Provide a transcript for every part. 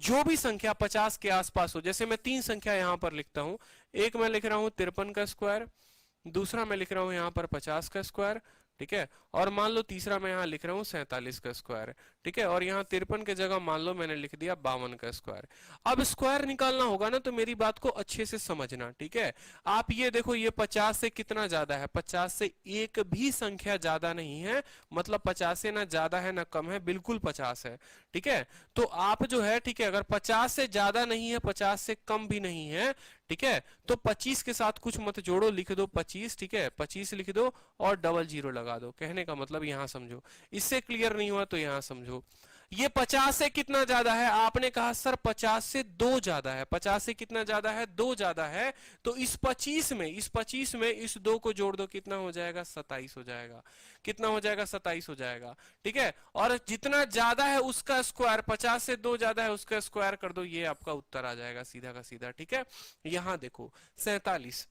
जो भी संख्या 50 के आसपास हो, जैसे मैं 3 संख्या यहां पर लिखता हूं, एक मैं लिख रहा हूं 53 का स्क्वायर, दूसरा मैं लिख रहा हूं यहां पर 50 का स्क्वायर, ठीक है, और मान लो तीसरा मैं यहां लिख रहा हूं 47 का स्क्वायर, ठीक है, और यहां 53 के जगह मान लो मैंने लिख दिया 52 का स्क्वायर। अब स्क्वायर निकालना होगा ना, तो मेरी बात को अच्छे से समझना, ठीक है। आप ये देखो, ये 50 से कितना ज्यादा है, 50 से एक भी संख्या ज्यादा नहीं है, मतलब 50 से ना ज्यादा है ना कम है, बिल्कुल 50 है, ठीक है। तो आप जो है, ठीक है, अगर 50 से ज्यादा नहीं है, 50 से कम भी नहीं है, ठीक है, तो 25 के साथ कुछ मत जोड़ो, लिख दो 25, ठीक है, 25 लिख दो और डबल जीरो लगा दो। कहने का मतलब यहां समझो, इससे क्लियर नहीं हुआ तो यहां समझो। ये 50 से कितना ज्यादा है, आपने कहा सर 50 से 2 ज्यादा है, 50 से कितना ज्यादा है, 2 ज्यादा है, तो इस 25 में इस 2 को जोड़ दो, कितना हो जाएगा, 27 हो जाएगा, कितना हो जाएगा, 27 हो जाएगा, ठीक है। और जितना ज्यादा है उसका स्क्वायर, 50 से 2 ज्यादा है उसका स्क्वायर कर दो, ये आपका उत्तर आ जाएगा सीधा का सीधा, ठीक है। यहां देखो 47,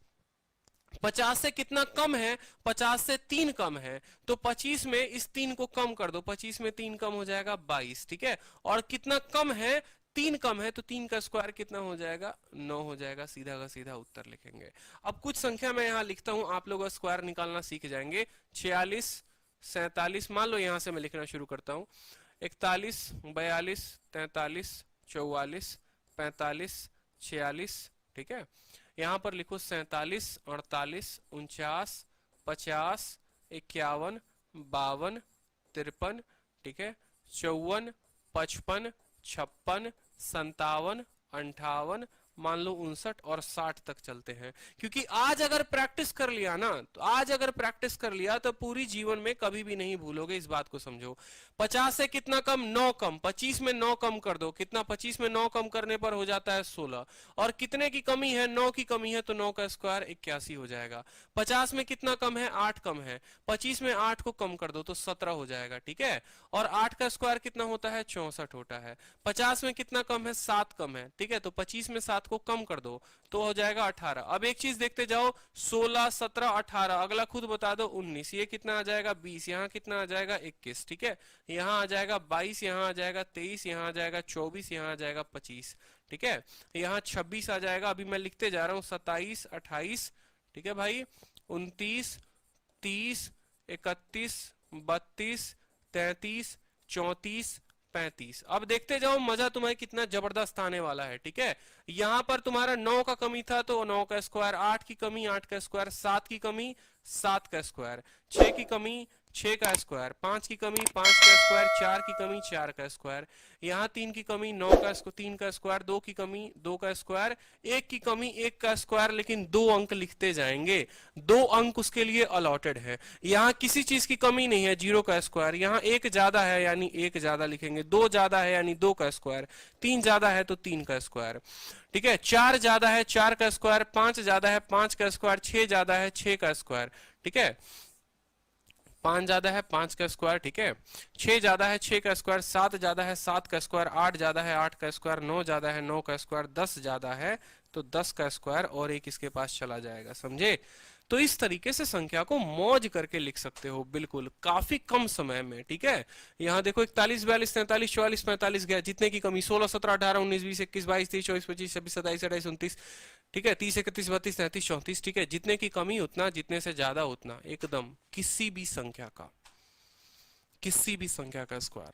50 से कितना कम है, 50 से 3 कम है, तो 25 में इस 3 को कम कर दो, 25 में 3 कम हो जाएगा 22, ठीक है। और कितना कम है, 3 कम है, तो 3 का स्क्वायर कितना हो जाएगा, 9 हो जाएगा, सीधा का सीधा उत्तर लिखेंगे। अब कुछ संख्या मैं यहां लिखता हूं, आप लोग स्क्वायर निकालना सीख जाएंगे। 46, 47, मान लो यहां से मैं लिखना शुरू करता हूं, 41, 42, 43, 44, 45, 46, ठीक है। यहां पर लिखो 47, 48, 49, 50, 51, 52, 53, ठीक है, 54, 55, 56, 57, 58, मान लो 59 और 60 तक चलते हैं। क्योंकि आज अगर प्रैक्टिस कर लिया ना, तो आज अगर प्रैक्टिस कर लिया तो पूरी जीवन में कभी भी नहीं भूलोगे, इस बात को समझो। 50 से कितना कम, 9 कम, 25 में 9 कम कर दो, कितना, 25 में 9 कम करने पर हो जाता है 16, और कितने की कमी है, 9 की कमी है, तो 9 का स्क्वायर 81 हो जाएगा। 50 में कितना कम है, 8 कम है, 25 में 8 को कम कर दो तो 17 हो जाएगा, ठीक है। और 8 का स्क्वायर कितना होता है, 64 होता है। 50 में कितना कम है, 7 कम है, ठीक है, तो 25 में 7 को कम कर दो तो हो जाएगा 18। अब एक चीज देखते जाओ, 16, 17, 18, अगला खुद बता दो 19, ये कितना आ जाएगा 20, यहाँ कितना आ जाएगा 21, ठीक है, यहाँ आ जाएगा 22, यहाँ आ जाएगा 23, यहाँ आ जाएगा 24, यहाँ आ जाएगा 25, ठीक है, यहाँ 26 आ जाएगा। अभी मैं लिखते जा रहा हूँ, 27, 28, ठीक है भाई, 29, 30, 31, 32, 33, 34, 35। अब देखते जाओ मजा तुम्हें कितना जबरदस्त आने वाला है, ठीक है। यहां पर तुम्हारा 9 का कमी था तो 9 का स्क्वायर, 8 की कमी 8 का स्क्वायर, 7 की कमी 7 का स्क्वायर, 6 की कमी 6 का स्क्वायर, 5 की कमी 5 का स्क्वायर, 4 की कमी 4 का स्क्वायर, यहाँ 3 की कमी 9 का 3 का स्क्वायर, 2 की कमी 2 का स्क्वायर, 1 की कमी 1 का स्क्वायर, लेकिन 2 अंक लिखते जाएंगे, 2 अंक उसके लिए अलॉटेड है। यहाँ किसी चीज की कमी नहीं है, 0 का स्क्वायर, यहाँ 1 ज्यादा है यानी 1 ज्यादा लिखेंगे, 2 ज्यादा है यानी 2 का स्क्वायर, 3 ज्यादा है तो 3 का स्क्वायर, ठीक है, 4 ज्यादा है 4 का स्क्वायर, 5 ज्यादा है 5 का स्क्वायर, 6 ज्यादा है 6 का स्क्वायर, ठीक है, 5 ज्यादा है 5 का स्क्वायर, ठीक है, 6 ज्यादा है 6 का स्क्वायर, 7 ज्यादा है 7 का स्क्वायर, 8 ज्यादा है 8 का स्क्वायर, 9 ज्यादा है 9 का स्क्वायर, 10 ज्यादा है तो 10 का स्क्वायर, और एक इसके पास चला जाएगा, समझे। तो इस तरीके से संख्या को मौज करके लिख सकते हो, बिल्कुल काफी कम समय में, ठीक है। यहाँ देखो 41, 42, 43, 44, 45 गया, जितने की कमी 16, 17, 18, 19, 20, 21, 22, 23, 24, 25, 26, 27, 28, 29, ठीक है, 30, 31, 32, 33, 34, ठीक है, जितने की कमी उतना, जितने से ज्यादा उतना, एकदम किसी भी संख्या का, किसी भी संख्या का स्क्वायर।